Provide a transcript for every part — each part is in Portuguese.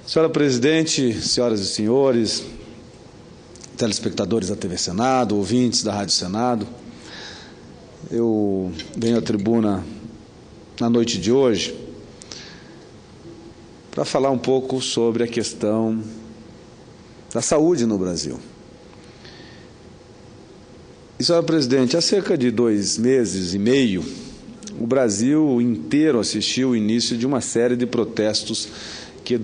Senhora Presidente, senhoras e senhores, telespectadores da TV Senado, ouvintes da Rádio Senado, eu venho à tribuna na noite de hoje para falar um pouco sobre a questão da saúde no Brasil. E, senhora Presidente, há cerca de 2 meses e meio, o Brasil inteiro assistiu o início de uma série de protestos que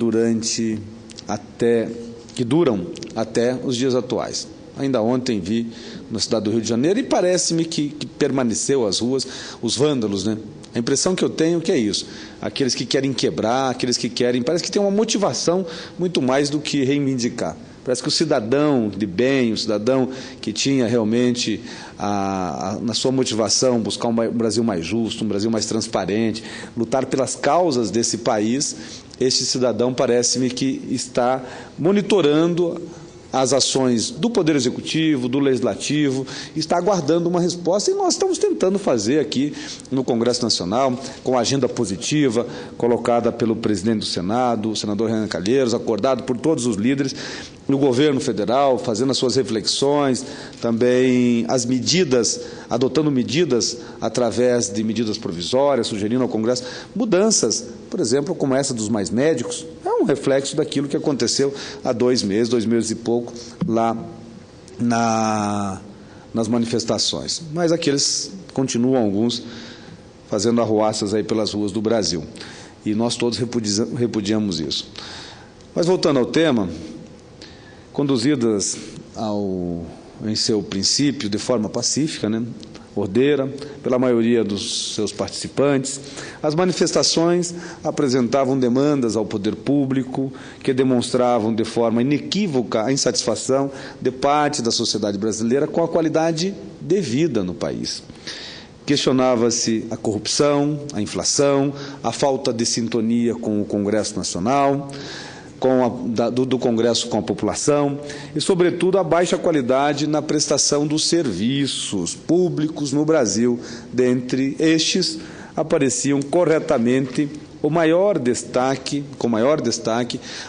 duram até os dias atuais. Ainda ontem vi na cidade do Rio de Janeiro e parece-me que permaneceu às ruas os vândalos, né? A impressão que eu tenho que é isso, aqueles que querem quebrar, aqueles que querem, parece que tem uma motivação muito mais do que reivindicar. Parece que o cidadão de bem, o cidadão que tinha realmente na sua motivação buscar um Brasil mais justo, um Brasil mais transparente, lutar pelas causas desse país, este cidadão parece-me que está monitorando as ações do Poder Executivo, do Legislativo, está aguardando uma resposta e nós estamos tentando fazer aqui no Congresso Nacional, com a agenda positiva, colocada pelo presidente do Senado, o senador Renan Calheiros, acordado por todos os líderes, no governo federal, fazendo as suas reflexões, também as medidas, adotando medidas através de medidas provisórias, sugerindo ao Congresso mudanças, por exemplo, como essa dos mais médicos, é um reflexo daquilo que aconteceu há 2 meses e pouco, lá nas manifestações. Mas aqueles continuam, alguns, fazendo arruaças aí pelas ruas do Brasil. E nós todos repudiamos isso. Mas voltando ao tema, conduzidas em seu princípio de forma pacífica, né, ordeira, pela maioria dos seus participantes, as manifestações apresentavam demandas ao poder público que demonstravam de forma inequívoca a insatisfação de parte da sociedade brasileira com a qualidade de vida no país. Questionava-se a corrupção, a inflação, a falta de sintonia com o Congresso Nacional, do Congresso com a população e, sobretudo, a baixa qualidade na prestação dos serviços públicos no Brasil. Dentre estes, apareciam corretamente com maior destaque,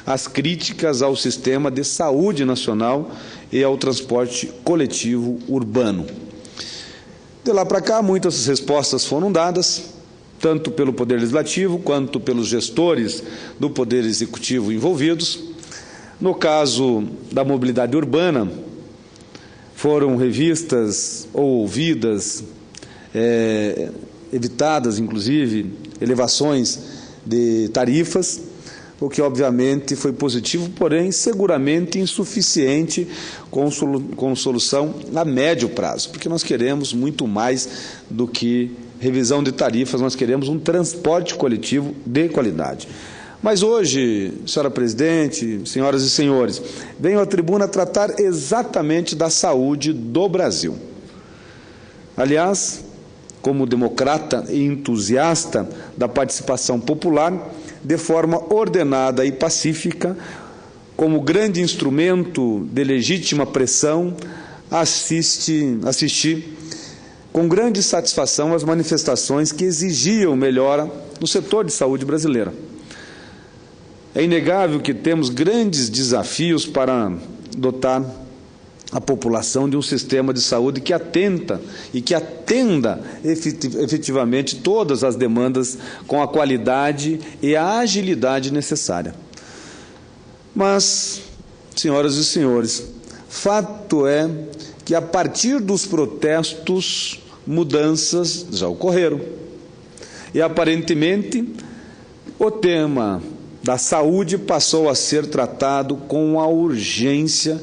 as críticas ao sistema de saúde nacional e ao transporte coletivo urbano. De lá para cá, muitas respostas foram dadas, tanto pelo Poder Legislativo quanto pelos gestores do Poder Executivo envolvidos. No caso da mobilidade urbana, foram revistas ou ouvidas, evitadas, inclusive, elevações de tarifas, o que, obviamente, foi positivo, porém, seguramente insuficiente com solução a médio prazo, porque nós queremos muito mais do que revisão de tarifas, nós queremos um transporte coletivo de qualidade. Mas hoje, senhora Presidente, senhoras e senhores, venho à tribuna tratar exatamente da saúde do Brasil. Aliás, como democrata e entusiasta da participação popular, de forma ordenada e pacífica, como grande instrumento de legítima pressão, assisti com grande satisfação as manifestações que exigiam melhora no setor de saúde brasileira. É inegável que temos grandes desafios para dotar a população de um sistema de saúde que atenda efetivamente todas as demandas com a qualidade e a agilidade necessária. Mas, senhoras e senhores, fato é que a partir dos protestos, mudanças já ocorreram. E, aparentemente, o tema da saúde passou a ser tratado com a urgência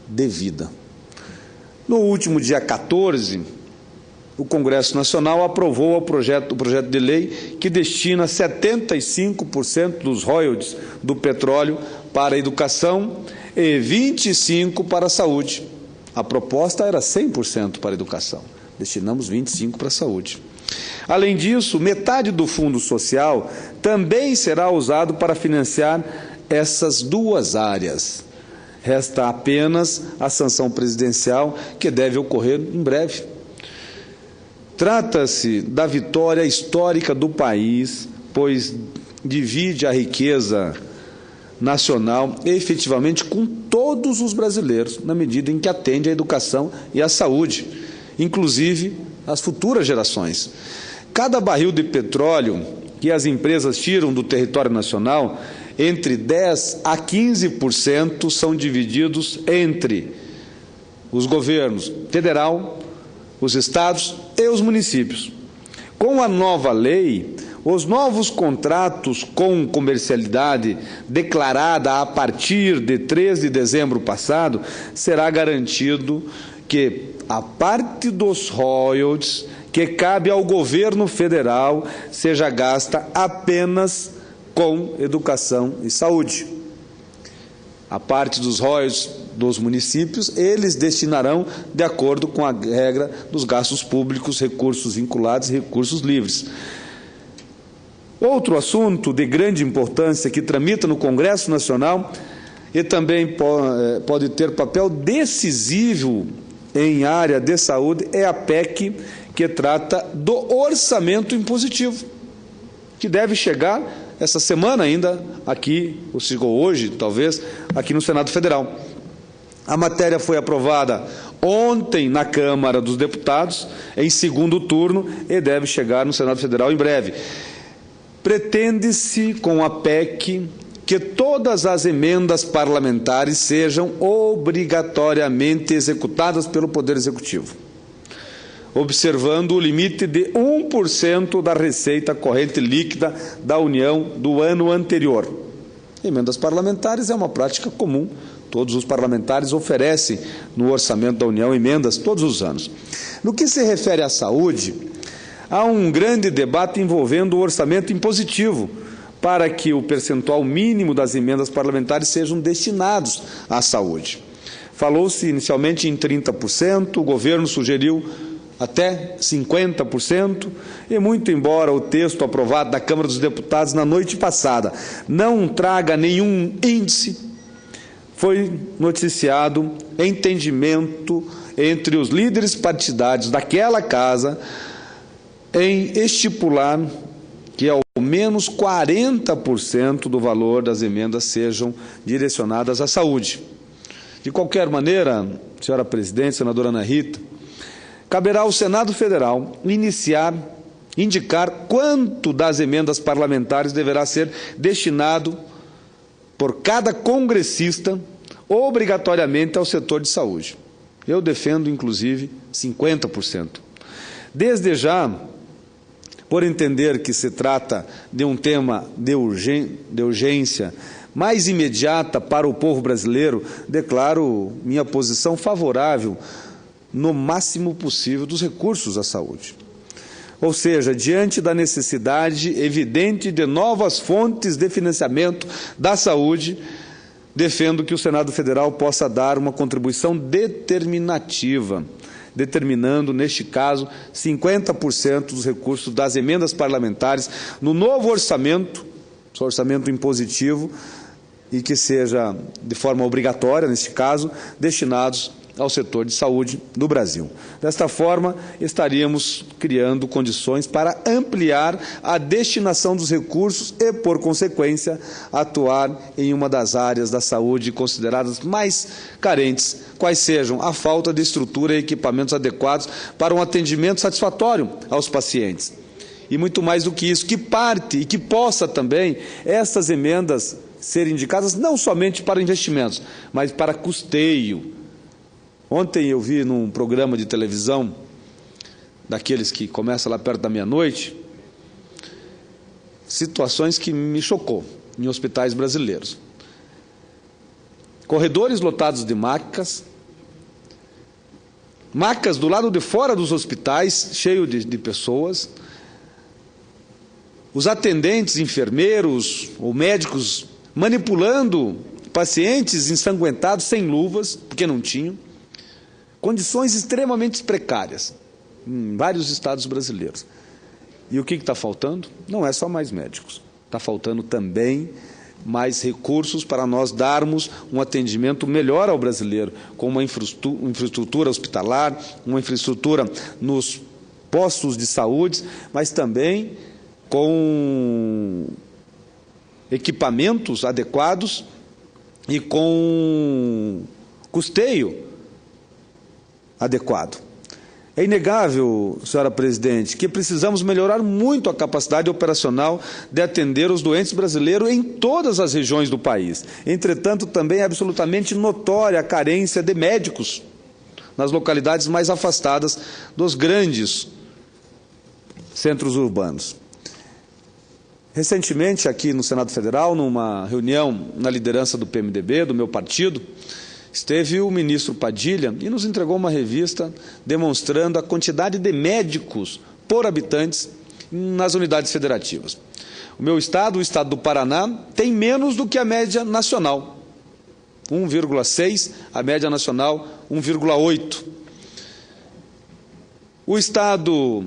devida. No último dia 14, o Congresso Nacional aprovou o projeto de lei que destina 75% dos royalties do petróleo para a educação e 25% para a saúde. A proposta era 100% para a educação. Destinamos 25% para a saúde. Além disso, metade do Fundo Social também será usado para financiar essas 2 áreas. Resta apenas a sanção presidencial, que deve ocorrer em breve. Trata-se da vitória histórica do país, pois divide a riqueza nacional efetivamente com todos os brasileiros, na medida em que atende à educação e à saúde, inclusive às futuras gerações. Cada barril de petróleo que as empresas tiram do território nacional, entre 10% a 15% são divididos entre os governos federal, os estados e os municípios. Com a nova lei, os novos contratos com comercialidade declarada a partir de 3 de dezembro passado, será garantido que a parte dos royalties que cabe ao governo federal seja gasta apenas com educação e saúde. A parte dos royalties dos municípios, eles destinarão de acordo com a regra dos gastos públicos, recursos vinculados e recursos livres. Outro assunto de grande importância que tramita no Congresso Nacional e também pode ter papel decisivo em área de saúde é a PEC que trata do orçamento impositivo, que deve chegar essa semana ainda aqui, ou chegou hoje, talvez, aqui no Senado Federal. A matéria foi aprovada ontem na Câmara dos Deputados, em segundo turno, e deve chegar no Senado Federal em breve. Pretende-se, com a PEC, que todas as emendas parlamentares sejam obrigatoriamente executadas pelo Poder Executivo, observando o limite de 1% da receita corrente líquida da União do ano anterior. Emendas parlamentares é uma prática comum. Todos os parlamentares oferecem no orçamento da União emendas todos os anos. No que se refere à saúde, há um grande debate envolvendo o orçamento impositivo para que o percentual mínimo das emendas parlamentares sejam destinados à saúde. Falou-se inicialmente em 30%, o governo sugeriu até 50%, e muito embora o texto aprovado da Câmara dos Deputados na noite passada não traga nenhum índice, foi noticiado entendimento entre os líderes partidários daquela casa em estipular que ao menos 40% do valor das emendas sejam direcionadas à saúde. De qualquer maneira, senhora presidente, senadora Ana Rita, caberá ao Senado Federal indicar quanto das emendas parlamentares deverá ser destinado por cada congressista obrigatoriamente ao setor de saúde. Eu defendo, inclusive, 50%. Desde já, por entender que se trata de um tema de urgência mais imediata para o povo brasileiro, declaro minha posição favorável no máximo possível dos recursos à saúde. Ou seja, diante da necessidade evidente de novas fontes de financiamento da saúde, defendo que o Senado Federal possa dar uma contribuição determinativa, determinando, neste caso, 50% dos recursos das emendas parlamentares no novo orçamento impositivo, e que seja, de forma obrigatória, neste caso, destinados ao setor de saúde do Brasil. Desta forma, estaríamos criando condições para ampliar a destinação dos recursos e, por consequência, atuar em uma das áreas da saúde consideradas mais carentes, quais sejam a falta de estrutura e equipamentos adequados para um atendimento satisfatório aos pacientes. E muito mais do que isso, que parte e que possa também essas emendas serem indicadas não somente para investimentos, mas para custeio. Ontem eu vi num programa de televisão, daqueles que começa lá perto da meia-noite, situações que me chocou em hospitais brasileiros. Corredores lotados de macas do lado de fora dos hospitais, cheio de pessoas, os atendentes, enfermeiros ou médicos manipulando pacientes ensanguentados sem luvas, porque não tinham. Condições extremamente precárias em vários estados brasileiros. E o que está faltando? Não é só mais médicos. Está faltando também mais recursos para nós darmos um atendimento melhor ao brasileiro, com uma infraestrutura hospitalar, uma infraestrutura nos postos de saúde, mas também com equipamentos adequados e com custeio adequado. É inegável, senhora presidente, que precisamos melhorar muito a capacidade operacional de atender os doentes brasileiros em todas as regiões do país. Entretanto, também é absolutamente notória a carência de médicos nas localidades mais afastadas dos grandes centros urbanos. Recentemente, aqui no Senado Federal, numa reunião na liderança do PMDB, do meu partido, esteve o ministro Padilha e nos entregou uma revista demonstrando a quantidade de médicos por habitantes nas unidades federativas. O meu estado, o estado do Paraná, tem menos do que a média nacional, 1,6, a média nacional 1,8. O estado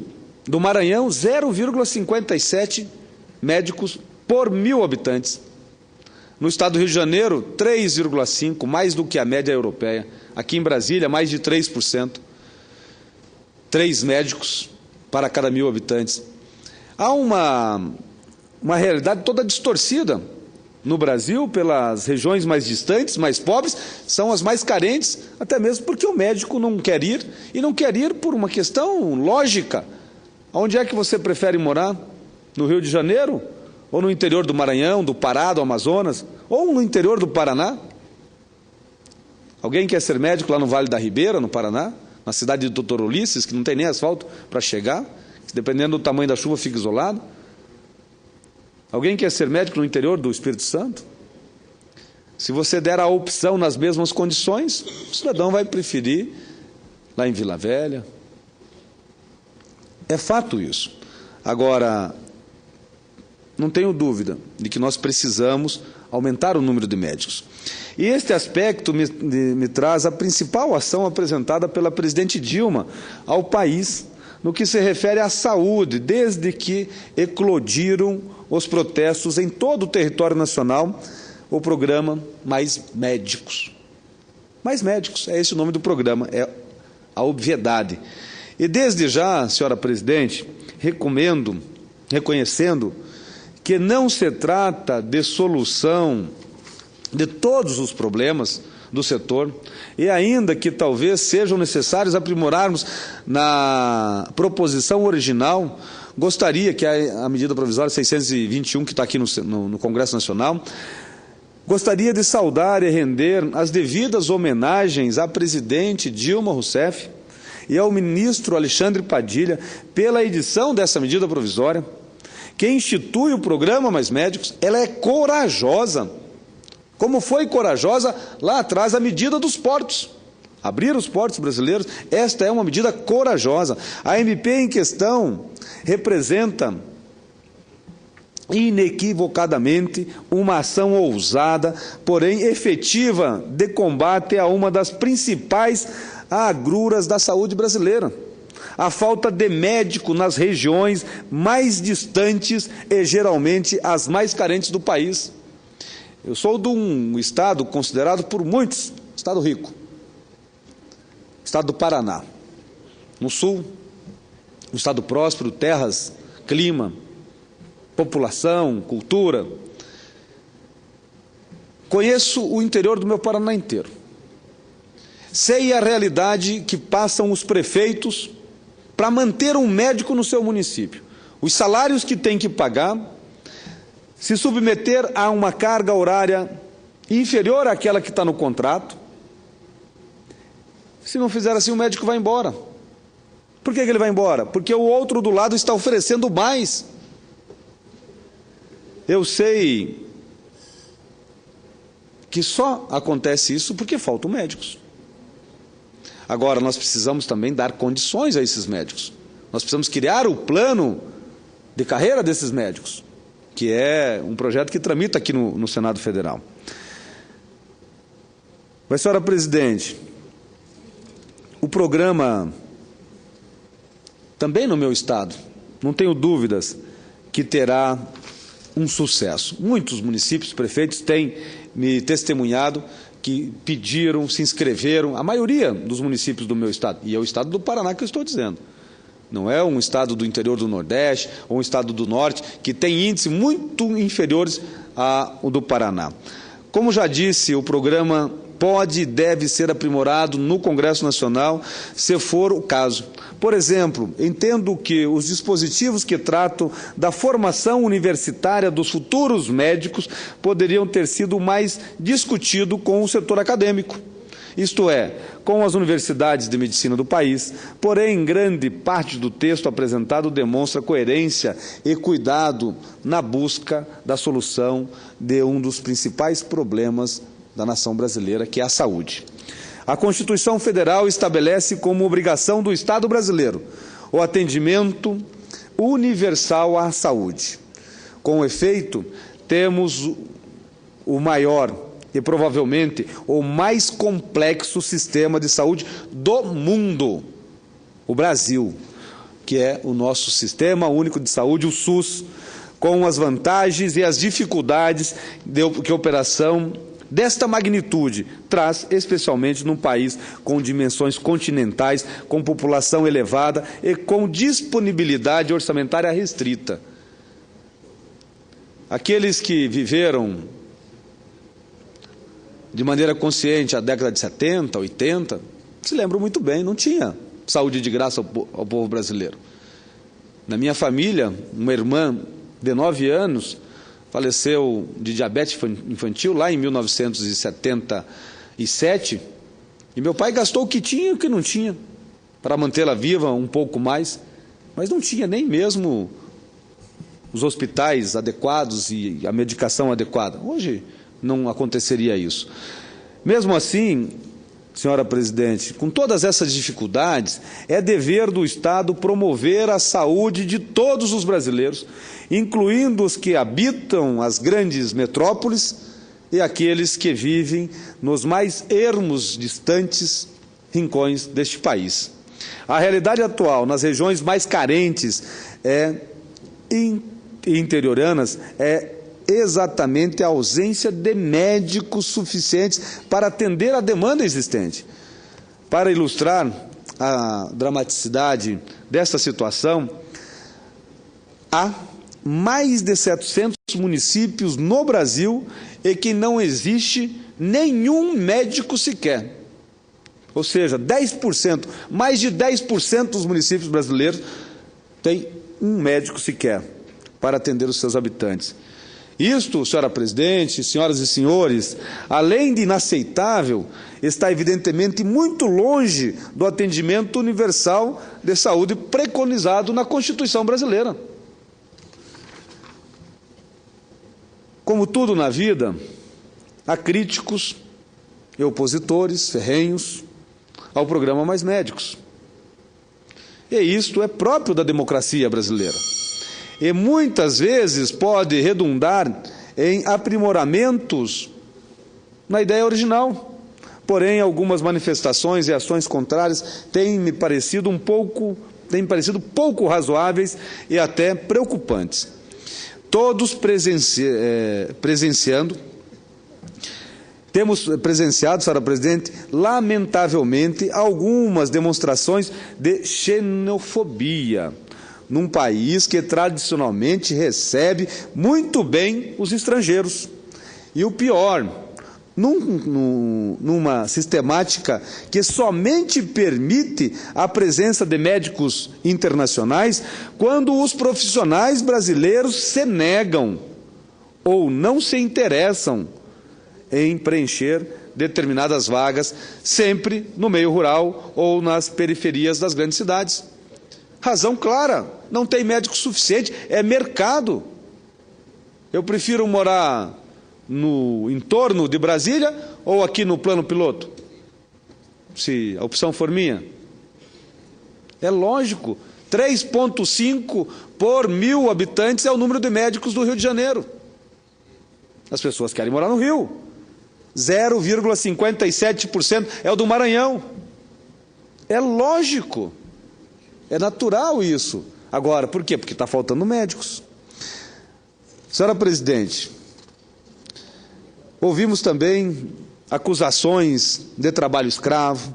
do Maranhão, 0,57 médicos por 1.000 habitantes. No estado do Rio de Janeiro, 3,5, mais do que a média europeia. Aqui em Brasília, mais de 3%. 3 médicos para cada 1.000 habitantes. Há uma realidade toda distorcida no Brasil, pelas regiões mais distantes, mais pobres, são as mais carentes, até mesmo porque o médico não quer ir, e não quer ir por uma questão lógica. Onde é que você prefere morar? No Rio de Janeiro? Ou no interior do Maranhão, do Pará, do Amazonas, ou no interior do Paraná? Alguém quer ser médico lá no Vale da Ribeira, no Paraná, na cidade de Doutor Ulisses, que não tem nem asfalto para chegar, que dependendo do tamanho da chuva fica isolado? Alguém quer ser médico no interior do Espírito Santo? Se você der a opção nas mesmas condições, o cidadão vai preferir lá em Vila Velha. É fato isso. Agora, não tenho dúvida de que nós precisamos aumentar o número de médicos. E este aspecto me traz a principal ação apresentada pela presidente Dilma ao país, no que se refere à saúde, desde que eclodiram os protestos em todo o território nacional, o programa Mais Médicos. Mais Médicos, é esse o nome do programa, é a obviedade. E desde já, senhora presidente, reconhecendo que não se trata de solução de todos os problemas do setor, e ainda que talvez sejam necessários aprimorarmos na proposição original, gostaria que a medida provisória 621, que está aqui no Congresso Nacional, gostaria de saudar e render as devidas homenagens à presidente Dilma Rousseff e ao ministro Alexandre Padilha pela edição dessa medida provisória, que institui o programa Mais Médicos. Ela é corajosa, como foi corajosa lá atrás a medida dos portos. Abrir os portos brasileiros, esta é uma medida corajosa. A MP em questão representa inequivocadamente uma ação ousada, porém efetiva, de combate a uma das principais agruras da saúde brasileira: a falta de médico nas regiões mais distantes e geralmente as mais carentes do país. Eu sou de um estado considerado por muitos estado rico, estado do Paraná, no sul, um estado próspero, terras, clima, população, cultura. Conheço o interior do meu Paraná inteiro. Sei a realidade que passam os prefeitos para manter um médico no seu município. Os salários que tem que pagar, se submeter a uma carga horária inferior àquela que está no contrato. Se não fizer assim, o médico vai embora. Por que ele vai embora? Porque o outro do lado está oferecendo mais. Eu sei que só acontece isso porque faltam médicos. Agora, nós precisamos também dar condições a esses médicos. Nós precisamos criar o plano de carreira desses médicos, que é um projeto que tramita aqui no Senado Federal. Mas, senhora presidente, o programa, também no meu estado, não tenho dúvidas que terá um sucesso. Muitos municípios, prefeitos, têm me testemunhado que pediram, se inscreveram, a maioria dos municípios do meu estado, e é o estado do Paraná que eu estou dizendo, Não é um estado do interior do Nordeste ou um estado do Norte que tem índices muito inferiores ao do Paraná. Como já disse, o programa pode e deve ser aprimorado no Congresso Nacional, se for o caso. Por exemplo, entendo que os dispositivos que tratam da formação universitária dos futuros médicos poderiam ter sido mais discutidos com o setor acadêmico. Isto é, com as universidades de medicina do país, porém, grande parte do texto apresentado demonstra coerência e cuidado na busca da solução de um dos principais problemas da nação brasileira, que é a saúde. A Constituição Federal estabelece como obrigação do Estado brasileiro o atendimento universal à saúde. Com efeito, temos o maior e provavelmente o mais complexo sistema de saúde do mundo, o Brasil, que é o nosso Sistema Único de Saúde, o SUS, com as vantagens e as dificuldades que a operação desta magnitude traz, especialmente num país com dimensões continentais, com população elevada e com disponibilidade orçamentária restrita. Aqueles que viveram de maneira consciente a década de 70, 80, se lembram muito bem, não tinha saúde de graça ao povo brasileiro. Na minha família, uma irmã de 9 anos faleceu de diabetes infantil lá em 1977, e meu pai gastou o que tinha e o que não tinha para mantê-la viva um pouco mais, mas não tinha nem mesmo os hospitais adequados e a medicação adequada. Hoje não aconteceria isso. Mesmo assim, senhora presidente, com todas essas dificuldades, é dever do Estado promover a saúde de todos os brasileiros, incluindo os que habitam as grandes metrópoles e aqueles que vivem nos mais ermos, distantes rincões deste país. A realidade atual nas regiões mais carentes e interioranas é exatamente a ausência de médicos suficientes para atender a demanda existente. Para ilustrar a dramaticidade desta situação, há mais de 700 municípios no Brasil em que não existe nenhum médico sequer. Ou seja, 10%, mais de 10% dos municípios brasileiros têm um médico sequer para atender os seus habitantes. Isto, senhora presidente, senhoras e senhores, além de inaceitável, está evidentemente muito longe do atendimento universal de saúde preconizado na Constituição brasileira. Como tudo na vida, há críticos e opositores ferrenhos ao programa Mais Médicos. E isto é próprio da democracia brasileira. E muitas vezes pode redundar em aprimoramentos na ideia original. Porém, algumas manifestações e ações contrárias têm me parecido pouco razoáveis e até preocupantes. Todos temos presenciado, senhora presidente, lamentavelmente, algumas demonstrações de xenofobia num país que tradicionalmente recebe muito bem os estrangeiros. E o pior, numa sistemática que somente permite a presença de médicos internacionais quando os profissionais brasileiros se negam ou não se interessam em preencher determinadas vagas, sempre no meio rural ou nas periferias das grandes cidades. Razão clara, não tem médico suficiente, é mercado. Eu prefiro morar no entorno de Brasília ou aqui no plano piloto? Se a opção for minha. É lógico, 3,5 por 1.000 habitantes é o número de médicos do Rio de Janeiro. As pessoas querem morar no Rio. 0,57% é o do Maranhão. É lógico. É natural isso. Agora, por quê? Porque está faltando médicos. Senhora presidente, ouvimos também acusações de trabalho escravo,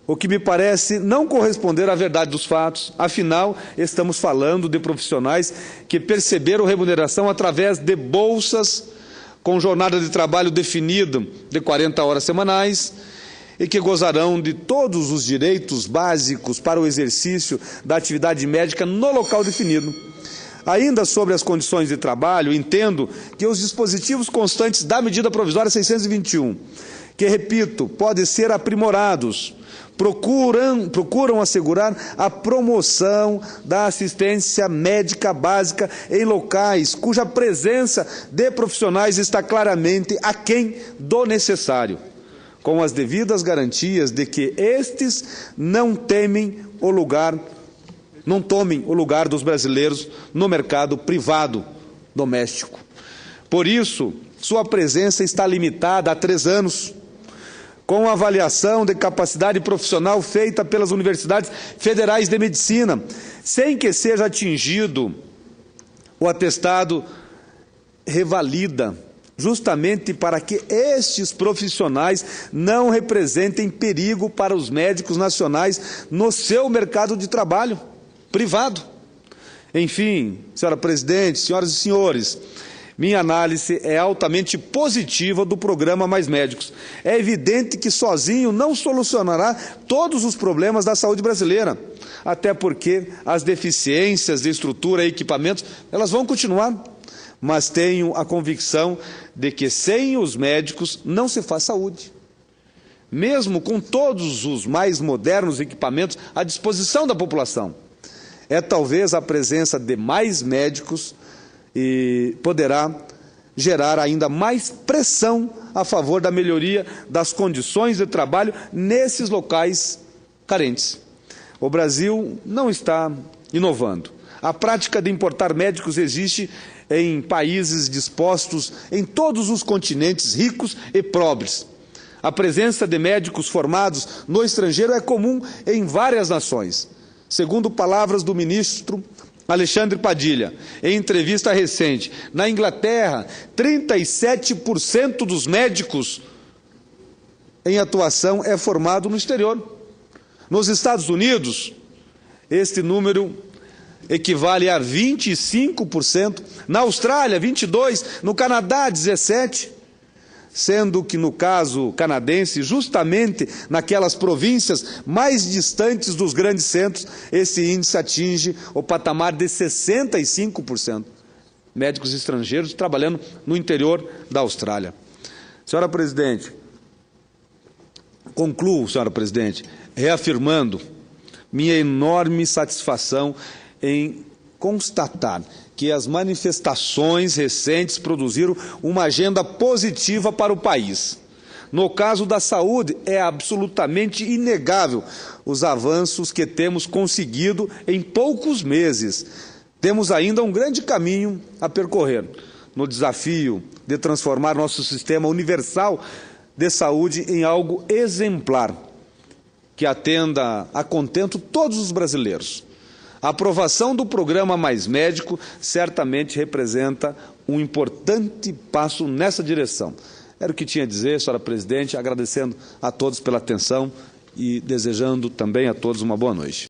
o que me parece não corresponder à verdade dos fatos. Afinal, estamos falando de profissionais que perceberam remuneração através de bolsas com jornada de trabalho definida de 40 horas semanais e que gozarão de todos os direitos básicos para o exercício da atividade médica no local definido. Ainda sobre as condições de trabalho, entendo que os dispositivos constantes da medida provisória 621, que, repito, podem ser aprimorados, procuram assegurar a promoção da assistência médica básica em locais cuja presença de profissionais está claramente aquém do necessário, com as devidas garantias de que estes não tomem o lugar dos brasileiros no mercado privado doméstico. Por isso, sua presença está limitada a 3 anos, com a avaliação de capacidade profissional feita pelas universidades federais de medicina, sem que seja atingido o atestado revalida, justamente para que estes profissionais não representem perigo para os médicos nacionais no seu mercado de trabalho privado. Enfim, senhora presidente, senhoras e senhores, minha análise é altamente positiva do programa Mais Médicos. É evidente que sozinho não solucionará todos os problemas da saúde brasileira, até porque as deficiências de estrutura e equipamentos, elas vão continuar. Mas tenho a convicção de que sem os médicos não se faz saúde. Mesmo com todos os mais modernos equipamentos à disposição da população, é talvez a presença de mais médicos e poderá gerar ainda mais pressão a favor da melhoria das condições de trabalho nesses locais carentes. O Brasil não está inovando. A prática de importar médicos existe em países dispostos em todos os continentes ricos e pobres. A presença de médicos formados no estrangeiro é comum em várias nações. Segundo palavras do ministro Alexandre Padilha, em entrevista recente, na Inglaterra, 37% dos médicos em atuação é formado no exterior. Nos Estados Unidos, este número equivale a 25%, na Austrália, 22%, no Canadá, 17%, sendo que, no caso canadense, justamente naquelas províncias mais distantes dos grandes centros, esse índice atinge o patamar de 65%. Médicos estrangeiros trabalhando no interior da Austrália. Senhora presidente, concluo, senhora presidente, reafirmando minha enorme satisfação em constatar que as manifestações recentes produziram uma agenda positiva para o país. No caso da saúde, é absolutamente inegável os avanços que temos conseguido em poucos meses. Temos ainda um grande caminho a percorrer no desafio de transformar nosso sistema universal de saúde em algo exemplar, que atenda a contento todos os brasileiros. A aprovação do programa Mais Médico certamente representa um importante passo nessa direção. Era o que tinha a dizer, senhora presidente, agradecendo a todos pela atenção e desejando também a todos uma boa noite.